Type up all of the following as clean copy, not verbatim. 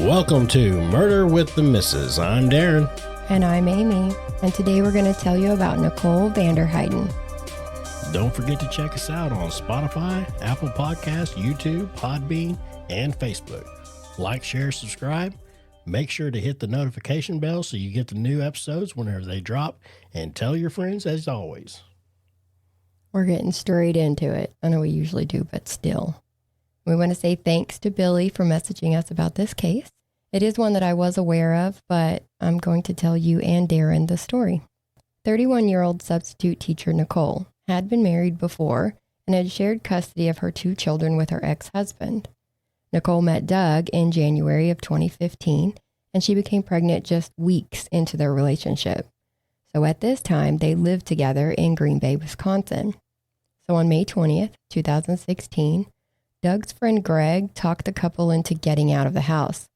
Welcome to Murder with the Missus. I'm Darren. And I'm Amy. And today we're going to tell you about Nicole VanderHeyden. Don't forget to check us out on Spotify, Apple Podcasts, YouTube, Podbean, and Facebook. Like, share, subscribe. Make sure to hit the notification bell so you get the new episodes whenever they drop. And tell your friends as always. We're getting straight into it. I know we usually do, but still. We want to say thanks to Billy for messaging us about this case. It is one that I was aware of, but I'm going to tell you and Darren the story. 31-year-old substitute teacher Nicole had been married before and had shared custody of her 2 children with her ex-husband. Nicole met Doug in January of 2015, and she became pregnant just weeks into their relationship. So at this time, they lived together in Green Bay, Wisconsin. So on May 20th, 2016, Doug's friend Greg talked the couple into getting out of the house.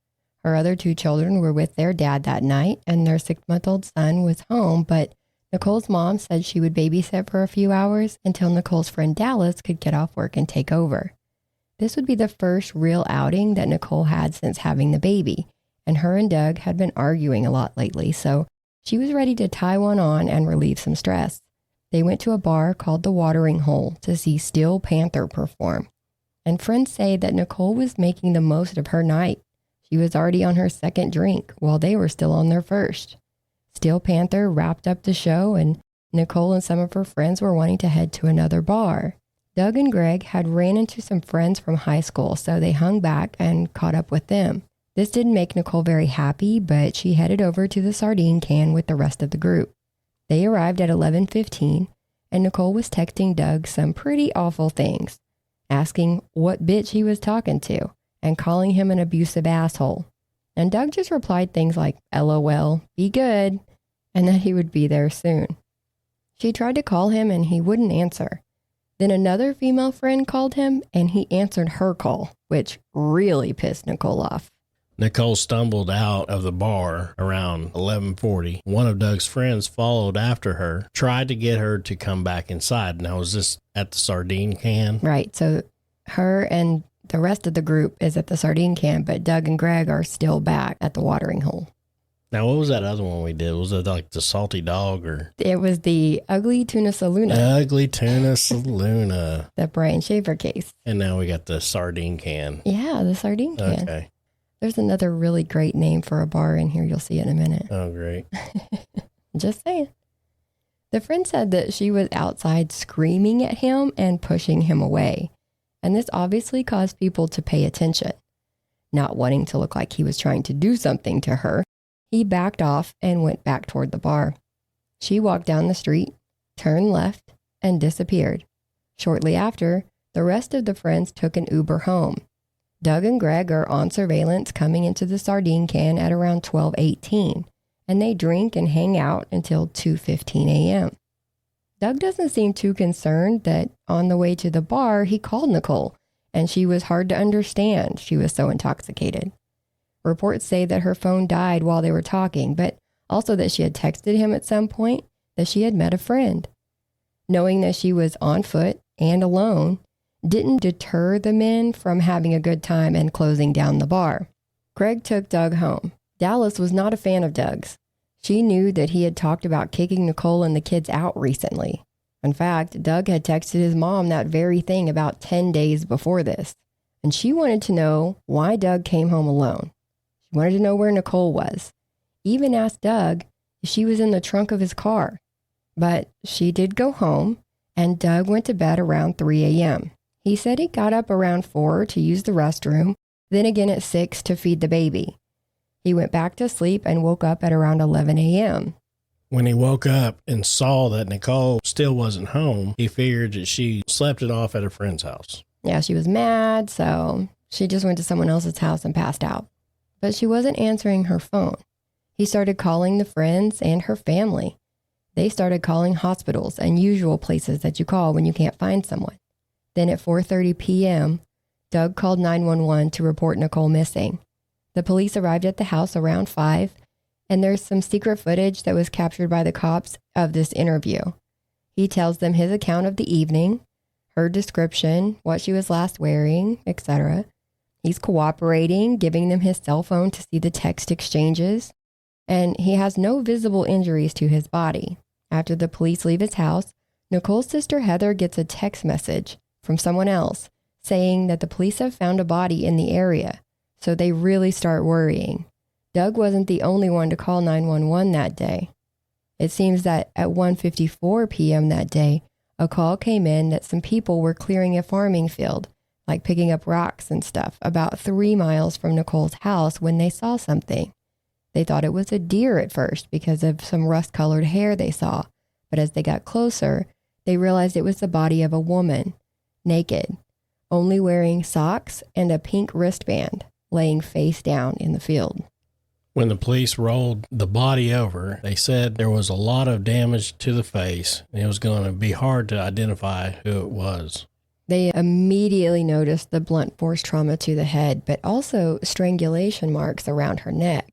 Her other 2 children were with their dad that night, and their 6-month-old son was home, but Nicole's mom said she would babysit for a few hours until Nicole's friend Dallas could get off work and take over. This would be the first real outing that Nicole had since having the baby, and her and Doug had been arguing a lot lately, so she was ready to tie one on and relieve some stress. They went to a bar called the Watering Hole to see Steel Panther perform, and friends say that Nicole was making the most of her night. She was already on her 2nd drink while they were still on their 1st. Steel Panther wrapped up the show, and Nicole and some of her friends were wanting to head to another bar. Doug and Greg had ran into some friends from high school, so they hung back and caught up with them. This didn't make Nicole very happy, but she headed over to the sardine can with the rest of the group. They arrived at 11:15, and Nicole was texting Doug some pretty awful things, asking what bitch he was talking to, and calling him an abusive asshole. And Doug just replied things like, LOL, be good, and that he would be there soon. She tried to call him and he wouldn't answer. Then another female friend called him and he answered her call, which really pissed Nicole off. Nicole stumbled out of the bar around 11:40. One of Doug's friends followed after her, tried to get her to come back inside. Now, was this at the sardine can? Right, so her and the rest of the group is at the sardine can, but Doug and Greg are still back at the Watering Hole. Now, what was that other one we did? Was it like the salty dog or? It was the Ugly Tuna Saloona. Ugly Tuna Saloona. The Brian Schaefer case. And now we got the sardine can. Yeah, the sardine can. Okay. There's another really great name for a bar in here. You'll see it in a minute. Oh, great. Just saying. The friend said that she was outside screaming at him and pushing him away. And this obviously caused people to pay attention. Not wanting to look like he was trying to do something to her, he backed off and went back toward the bar. She walked down the street, turned left, and disappeared. Shortly after, the rest of the friends took an Uber home. Doug and Greg are on surveillance coming into the sardine can at around 12:18, and they drink and hang out until 2:15 a.m. Doug doesn't seem too concerned that on the way to the bar, he called Nicole, and she was hard to understand. She was so intoxicated. Reports say that her phone died while they were talking, but also that she had texted him at some point that she had met a friend. Knowing that she was on foot and alone didn't deter the men from having a good time and closing down the bar. Greg took Doug home. Dallas was not a fan of Doug's. She knew that he had talked about kicking Nicole and the kids out recently. In fact, Doug had texted his mom that very thing about 10 days before this, and she wanted to know why Doug came home alone. She wanted to know where Nicole was. Even asked Doug if she was in the trunk of his car. But she did go home, and Doug went to bed around 3 a.m. He said he got up around 4 to use the restroom, then again at 6 to feed the baby. He went back to sleep and woke up at around 11 a.m. When he woke up and saw that Nicole still wasn't home, he figured that she slept it off at a friend's house. Yeah, she was mad, so she just went to someone else's house and passed out. But she wasn't answering her phone. He started calling the friends and her family. They started calling hospitals and usual places that you call when you can't find someone. Then at 4:30 p.m., Doug called 911 to report Nicole missing. The police arrived at the house around 5, and there's some secret footage that was captured by the cops of this interview. He tells them his account of the evening, her description, what she was last wearing, etc. He's cooperating, giving them his cell phone to see the text exchanges, and he has no visible injuries to his body. After the police leave his house, Nicole's sister Heather gets a text message from someone else saying that the police have found a body in the area, so they really start worrying. Doug wasn't the only one to call 911 that day. It seems that at 1:54 p.m. that day, a call came in that some people were clearing a farming field, like picking up rocks and stuff, about 3 miles from Nicole's house when they saw something. They thought it was a deer at first because of some rust-colored hair they saw, but as they got closer, they realized it was the body of a woman, naked, only wearing socks and a pink wristband, laying face down in the field. When the police rolled the body over, they said there was a lot of damage to the face, and it was going to be hard to identify who it was. They immediately noticed the blunt force trauma to the head, but also strangulation marks around her neck.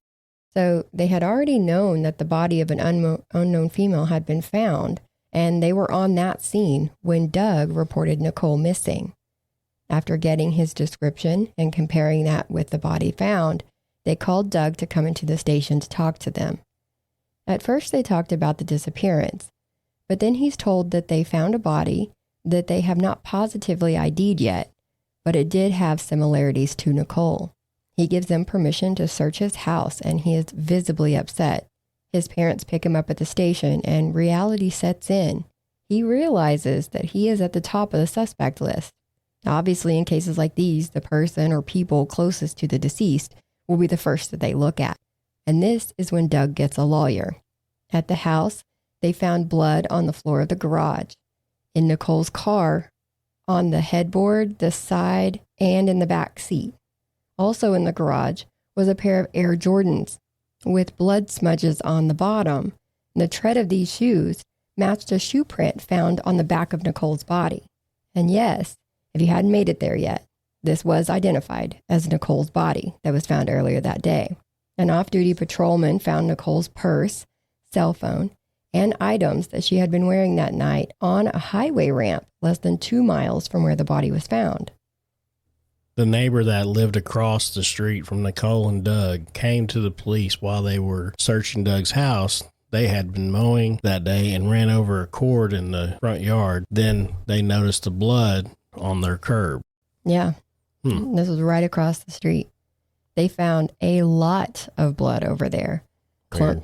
So they had already known that the body of an unknown female had been found, and they were on that scene when Doug reported Nicole missing. After getting his description and comparing that with the body found, they called Doug to come into the station to talk to them. At first, they talked about the disappearance, but then he's told that they found a body that they have not positively ID'd yet, but it did have similarities to Nicole. He gives them permission to search his house, and he is visibly upset. His parents pick him up at the station, and reality sets in. He realizes that he is at the top of the suspect list. Obviously, in cases like these, the person or people closest to the deceased will be the first that they look at. And this is when Doug gets a lawyer. At the house, they found blood on the floor of the garage, in Nicole's car, on the headboard, the side, and in the back seat. Also in the garage was a pair of Air Jordans with blood smudges on the bottom. And the tread of these shoes matched a shoe print found on the back of Nicole's body. And yes, if you hadn't made it there yet, this was identified as Nicole's body that was found earlier that day. An off-duty patrolman found Nicole's purse, cell phone, and items that she had been wearing that night on a highway ramp less than 2 miles from where the body was found. The neighbor that lived across the street from Nicole and Doug came to the police while they were searching Doug's house. They had been mowing that day and ran over a cord in the front yard. Then they noticed the blood on their curb. Yeah. This was right across the street. They found a lot of blood over there. Clumps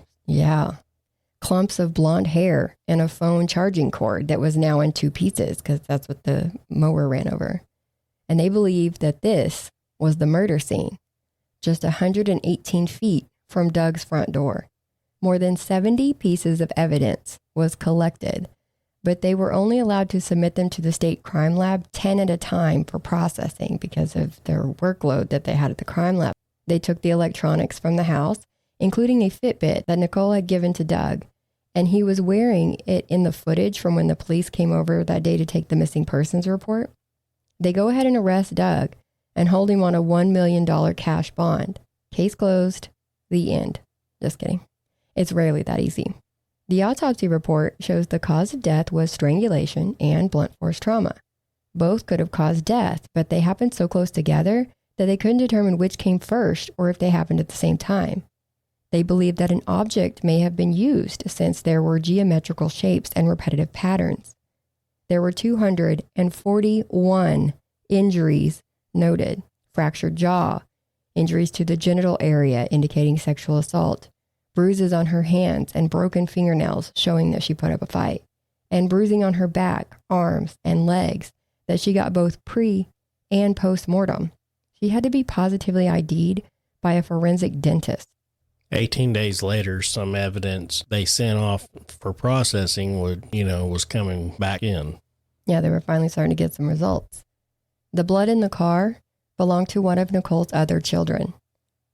of blonde hair and a phone charging cord that was now in 2 pieces because that's what the mower ran over. And they believed that this was the murder scene, just 118 feet from Doug's front door. More than 70 pieces of evidence was collected, but they were only allowed to submit them to the state crime lab 10 at a time for processing because of their workload that they had at the crime lab. They took the electronics from the house, including a Fitbit that Nicole had given to Doug, and he was wearing it in the footage from when the police came over that day to take the missing persons report. They go ahead and arrest Doug and hold him on a $1 million cash bond. Case closed. The end. Just kidding. It's rarely that easy. The autopsy report shows the cause of death was strangulation and blunt force trauma. Both could have caused death, but they happened so close together that they couldn't determine which came first or if they happened at the same time. They believe that an object may have been used since there were geometrical shapes and repetitive patterns. There were 241 injuries noted: fractured jaw, injuries to the genital area indicating sexual assault, bruises on her hands and broken fingernails showing that she put up a fight, and bruising on her back, arms, and legs that she got both pre- and post-mortem. She had to be positively ID'd by a forensic dentist. 18 days later, some evidence they sent off for processing was coming back in. Yeah, they were finally starting to get some results. The blood in the car belonged to one of Nicole's other children.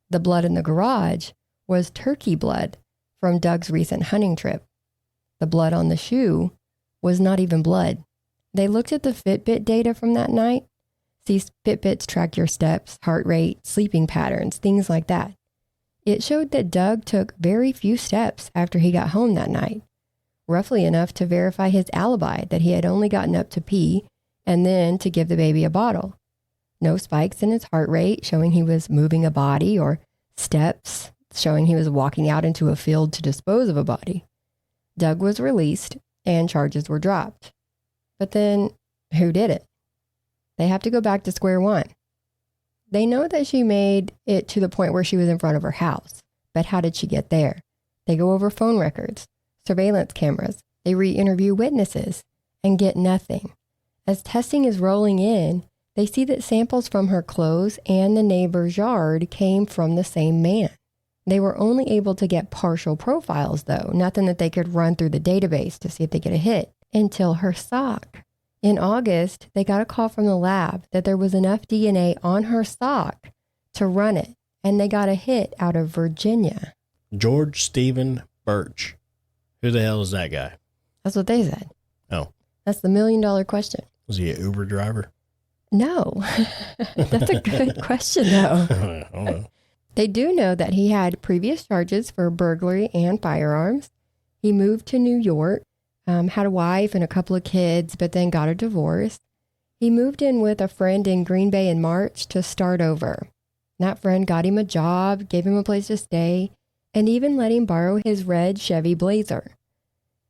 The blood in the garage was turkey blood from Doug's recent hunting trip. The blood on the shoe was not even blood. They looked at the Fitbit data from that night. These Fitbits track your steps, heart rate, sleeping patterns, things like that. It showed that Doug took very few steps after he got home that night, roughly enough to verify his alibi that he had only gotten up to pee and then to give the baby a bottle. No spikes in his heart rate showing he was moving a body, or steps showing he was walking out into a field to dispose of a body. Doug was released and charges were dropped. But then, who did it? They have to go back to square one. They know that she made it to the point where she was in front of her house. But how did she get there? They go over phone records, surveillance cameras. They re-interview witnesses and get nothing. As testing is rolling in, they see that samples from her clothes and the neighbor's yard came from the same man. They were only able to get partial profiles, though, nothing that they could run through the database to see if they get a hit, until her sock. In August, they got a call from the lab that there was enough DNA on her sock to run it, and they got a hit out of Virginia. George Stephen Birch. Who the hell is that guy? That's what they said. Oh. That's the $1 million question. Was he an Uber driver? No. That's a good question, though. I don't know. They do know that he had previous charges for burglary and firearms. He moved to New York, had a wife and a couple of kids, but then got a divorce. He moved in with a friend in Green Bay in March to start over. That friend got him a job, gave him a place to stay, and even let him borrow his red Chevy Blazer.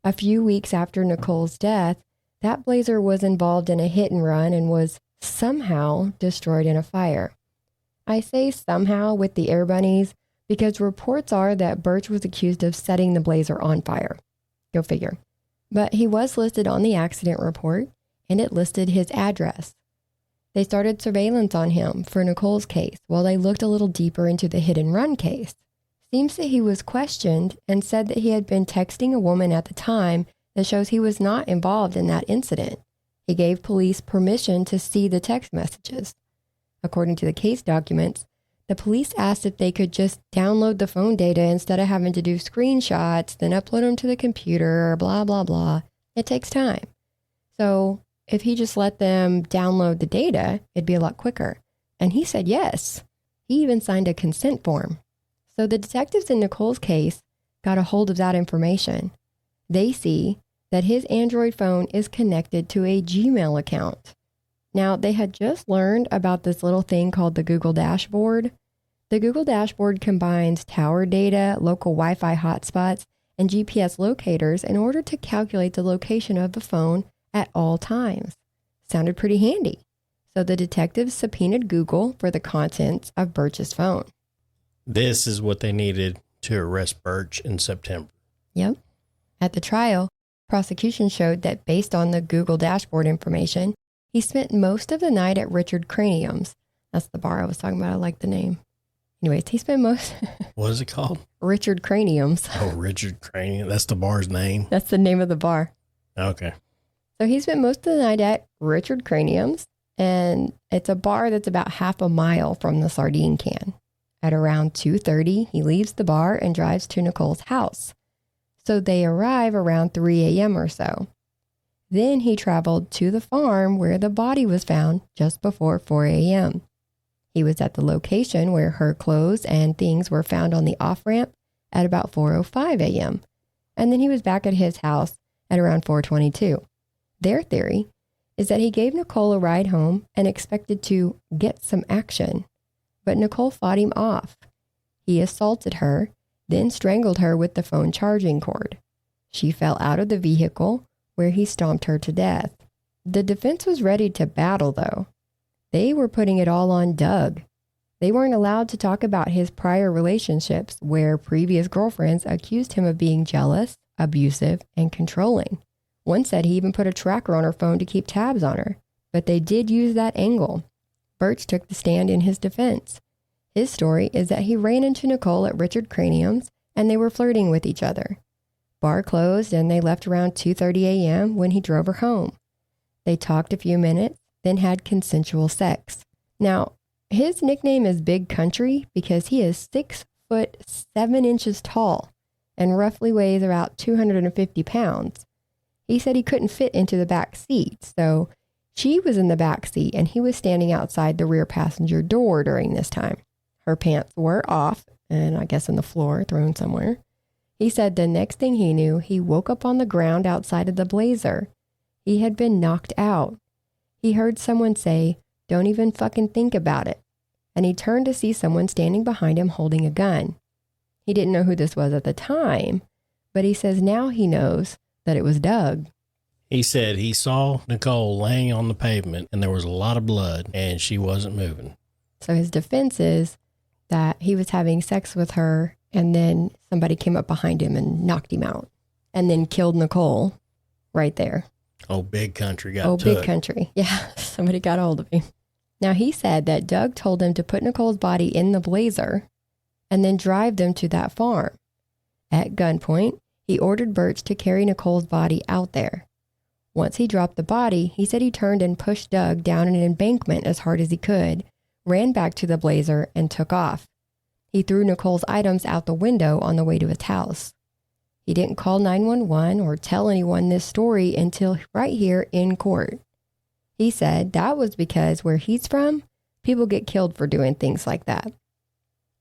A few weeks after Nicole's death, that Blazer was involved in a hit and run and was somehow destroyed in a fire. I say somehow with the air bunnies because reports are that Birch was accused of setting the Blazer on fire. Go figure. But he was listed on the accident report, and it listed his address. They started surveillance on him for Nicole's case while they looked a little deeper into the hit and run case. Seems that he was questioned and said that he had been texting a woman at the time that shows he was not involved in that incident. He gave police permission to see the text messages. According to the case documents, the police asked if they could just download the phone data instead of having to do screenshots, then upload them to the computer, blah, blah, blah. It takes time. So if he just let them download the data, it'd be a lot quicker. And he said yes. He even signed a consent form. So the detectives in Nicole's case got a hold of that information. They see that his Android phone is connected to a Gmail account. Now, they had just learned about this little thing called the Google Dashboard. The Google Dashboard combines tower data, local Wi-Fi hotspots, and GPS locators in order to calculate the location of the phone at all times. Sounded pretty handy. So the detectives subpoenaed Google for the contents of Birch's phone. This is what they needed to arrest Birch in September. Yep. At the trial, prosecution showed that based on the Google Dashboard information, he spent most of the night at Richard Cranium's. That's the bar I was talking about. I like the name. Anyways, he spent most... What is it called? Richard Cranium's. Oh, Richard Cranium. That's the bar's name? That's the name of the bar. Okay. So he spent most of the night at Richard Cranium's, and it's a bar that's about half a mile from the sardine can. At around 2:30, he leaves the bar and drives to Nicole's house. So they arrive around 3 a.m. or so. Then he traveled to the farm where the body was found just before 4 a.m. He was at the location where her clothes and things were found on the off-ramp at about 4:05 a.m. And then he was back at his house at around 4:22. Their theory is that he gave Nicole a ride home and expected to get some action. But Nicole fought him off. He assaulted her, then strangled her with the phone charging cord. She fell out of the vehicle, where he stomped her to death. The defense was ready to battle, though. They were putting it all on Doug. They weren't allowed to talk about his prior relationships, where previous girlfriends accused him of being jealous, abusive, and controlling. One said he even put a tracker on her phone to keep tabs on her, but they did use that angle. Birch took the stand in his defense. His story is that he ran into Nicole at Richard Cranium's and they were flirting with each other. Bar closed and they left around 2:30 a.m. when he drove her home. They talked a few minutes, then had consensual sex. Now, his nickname is Big Country because he is 6'7" tall and roughly weighs about 250 pounds. He said he couldn't fit into the back seat, so she was in the back seat and he was standing outside the rear passenger door during this time. Her pants were off and I guess on the floor, thrown somewhere. He said the next thing he knew, he woke up on the ground outside of the Blazer. He had been knocked out. He heard someone say, Don't even fucking think about it. And he turned to see someone standing behind him holding a gun. He didn't know who this was at the time, but he says now he knows that it was Doug. He said he saw Nicole laying on the pavement and there was a lot of blood and she wasn't moving. So his defense is that he was having sex with her and then somebody came up behind him and knocked him out and then killed Nicole right there. Oh, big country got took. Big country. Yeah, somebody got a hold of him. Now he said that Doug told him to put Nicole's body in the Blazer and then drive them to that farm. At gunpoint, he ordered Birch to carry Nicole's body out there. Once he dropped the body, he said he turned and pushed Doug down an embankment as hard as he could, ran back to the Blazer, and took off. He threw Nicole's items out the window on the way to his house. He didn't call 911 or tell anyone this story until right here in court. He said that was because where he's from, people get killed for doing things like that.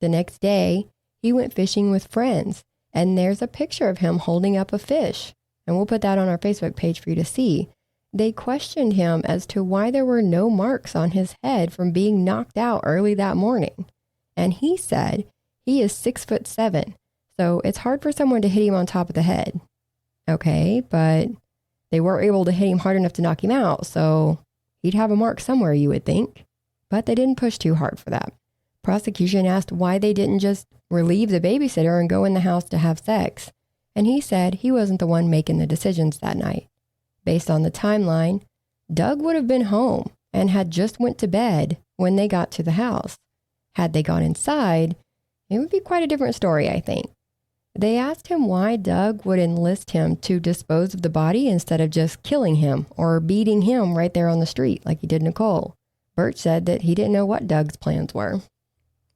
The next day, he went fishing with friends, and there's a picture of him holding up a fish. And we'll put that on our Facebook page for you to see. They questioned him as to why there were no marks on his head from being knocked out early that morning. And he said he is 6'7", so it's hard for someone to hit him on top of the head. Okay, but they weren't able to hit him hard enough to knock him out, so he'd have a mark somewhere, you would think. But they didn't push too hard for that. Prosecution asked why they didn't just relieve the babysitter and go in the house to have sex. And he said he wasn't the one making the decisions that night. Based on the timeline, Doug would have been home and had just went to bed when they got to the house. Had they gone inside, it would be quite a different story, I think. They asked him why Doug would enlist him to dispose of the body instead of just killing him or beating him right there on the street like he did Nicole. Birch said that he didn't know what Doug's plans were.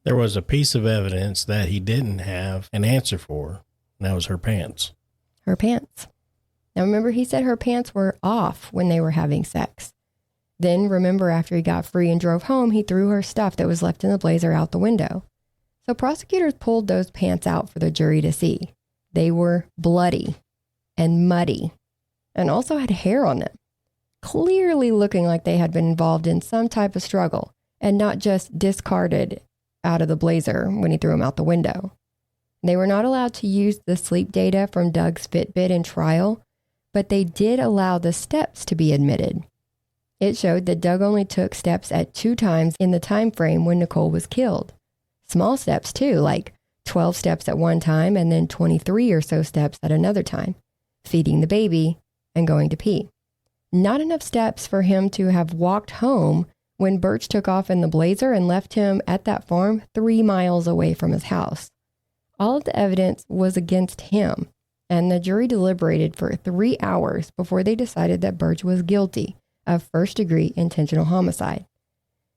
There was a piece of evidence that he didn't have an answer for. That was her pants. Her pants. Now remember, he said her pants were off when they were having sex. Then remember, after he got free and drove home, he threw her stuff that was left in the Blazer out the window. So prosecutors pulled those pants out for the jury to see. They were bloody and muddy and also had hair on them, clearly looking like they had been involved in some type of struggle and not just discarded out of the Blazer when he threw them out the window. They were not allowed to use the sleep data from Doug's Fitbit in trial, but they did allow the steps to be admitted. It showed that Doug only took steps at 2 times in the time frame when Nicole was killed. Small steps too, like 12 steps at one time and then 23 or so steps at another time, feeding the baby and going to pee. Not enough steps for him to have walked home when Birch took off in the Blazer and left him at that farm 3 miles away from his house. All of the evidence was against him, and the jury deliberated for 3 hours before they decided that Birch was guilty of first-degree intentional homicide.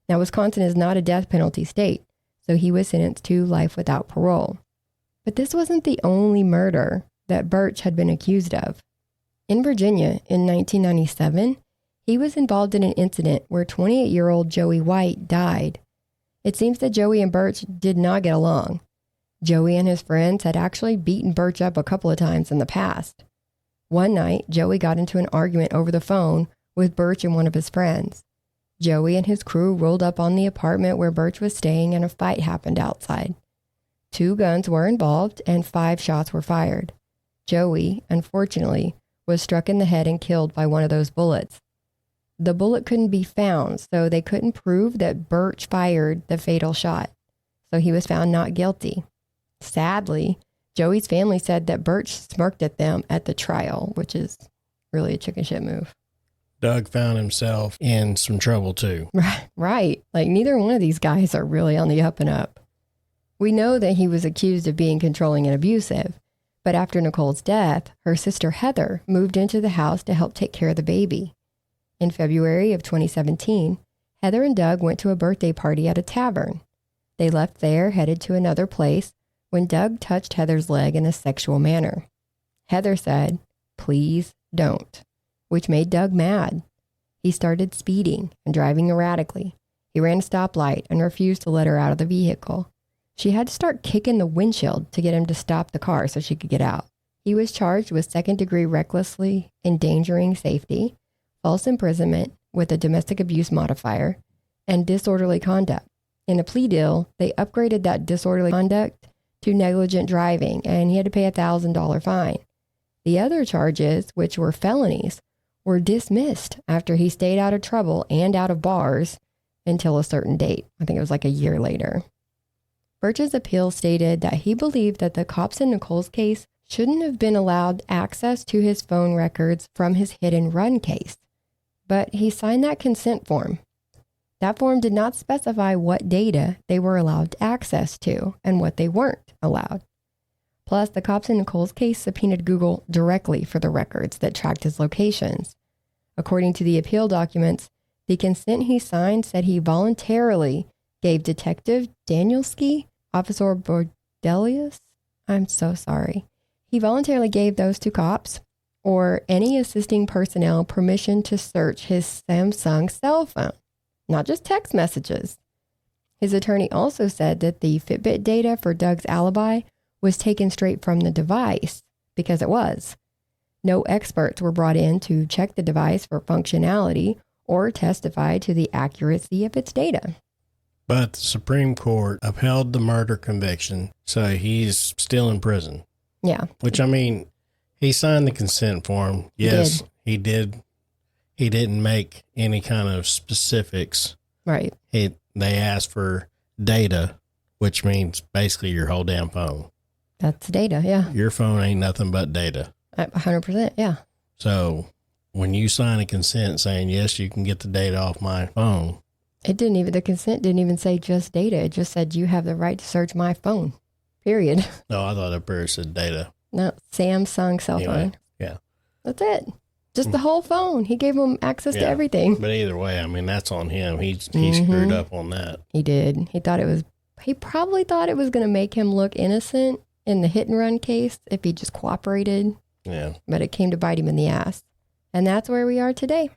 Now, Wisconsin is not a death penalty state, so he was sentenced to life without parole. But this wasn't the only murder that Birch had been accused of. In Virginia, in 1997, he was involved in an incident where 28-year-old Joey White died. It seems that Joey and Birch did not get along. Joey and his friends had actually beaten Birch up a couple of times in the past. One night, Joey got into an argument over the phone with Birch and one of his friends. Joey and his crew rolled up on the apartment where Birch was staying and a fight happened outside. 2 guns were involved and 5 shots were fired. Joey, unfortunately, was struck in the head and killed by one of those bullets. The bullet couldn't be found, so they couldn't prove that Birch fired the fatal shot. So he was found not guilty. Sadly, Joey's family said that Birch smirked at them at the trial, which is really a chicken shit move. Doug found himself in some trouble too. Right. Like neither one of these guys are really on the up and up. We know that he was accused of being controlling and abusive, but after Nicole's death, her sister Heather moved into the house to help take care of the baby. In February of 2017, Heather and Doug went to a birthday party at a tavern. They left there, headed to another place, when Doug touched Heather's leg in a sexual manner. Heather said, "Please don't," which made Doug mad. He started speeding and driving erratically. He ran a stoplight and refused to let her out of the vehicle. She had to start kicking the windshield to get him to stop the car so she could get out. He was charged with second-degree recklessly endangering safety, false imprisonment with a domestic abuse modifier, and disorderly conduct. In a plea deal, they upgraded that disorderly conduct to negligent driving, and he had to pay a $1,000 fine. The other charges, which were felonies, were dismissed after he stayed out of trouble and out of bars until a certain date. I think it was like a year later. Birch's appeal stated that he believed that the cops in Nicole's case shouldn't have been allowed access to his phone records from his hit and run case. But he signed that consent form. That form did not specify what data they were allowed access to and what they weren't allowed. Plus, the cops in Nicole's case subpoenaed Google directly for the records that tracked his locations. According to the appeal documents, the consent he signed said he voluntarily gave Detective Danielski, Officer Bordelius, I'm so sorry. He voluntarily gave those two cops or any assisting personnel permission to search his Samsung cell phone, not just text messages. His attorney also said that the Fitbit data for Doug's alibi was taken straight from the device, because it was. No experts were brought in to check the device for functionality or testify to the accuracy of its data. But the Supreme Court upheld the murder conviction, so he's still in prison. Yeah. Which, I mean, he signed the consent form. Yes, he did. He didn't make any kind of specifics. Right. They asked for data, which means basically your whole damn phone. That's data, yeah. Your phone ain't nothing but data. 100%, yeah. So when you sign a consent saying, yes, you can get the data off my phone. The consent didn't even say just data. It just said you have the right to search my phone, period. No, I thought up there it said data. No, Samsung cell phone. Yeah. That's it. Just the whole phone. He gave him access to everything. But either way, I mean, that's on him. He screwed up on that. He did. He probably thought it was going to make him look innocent in the hit and run case if he just cooperated. Yeah. But it came to bite him in the ass. And that's where we are today.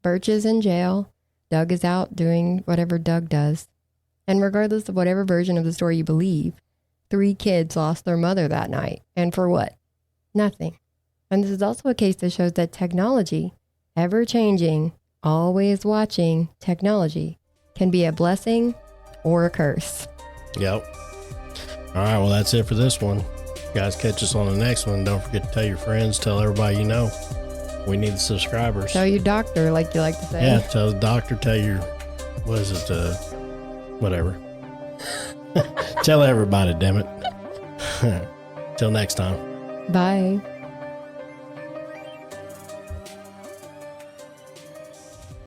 Birch is in jail. Doug is out doing whatever Doug does. And regardless of whatever version of the story you believe, 3 kids lost their mother that night. And for what? Nothing. And this is also a case that shows that technology, ever changing, always watching technology, can be a blessing or a curse. Yep. All right, well, that's it for this one. Guys, catch us on the next one. Don't forget to tell your friends, tell everybody you know. We need the subscribers. Tell your doctor, like you like to say. Yeah, tell the doctor, tell your, whatever. Tell everybody, damn it. Till next time. Bye.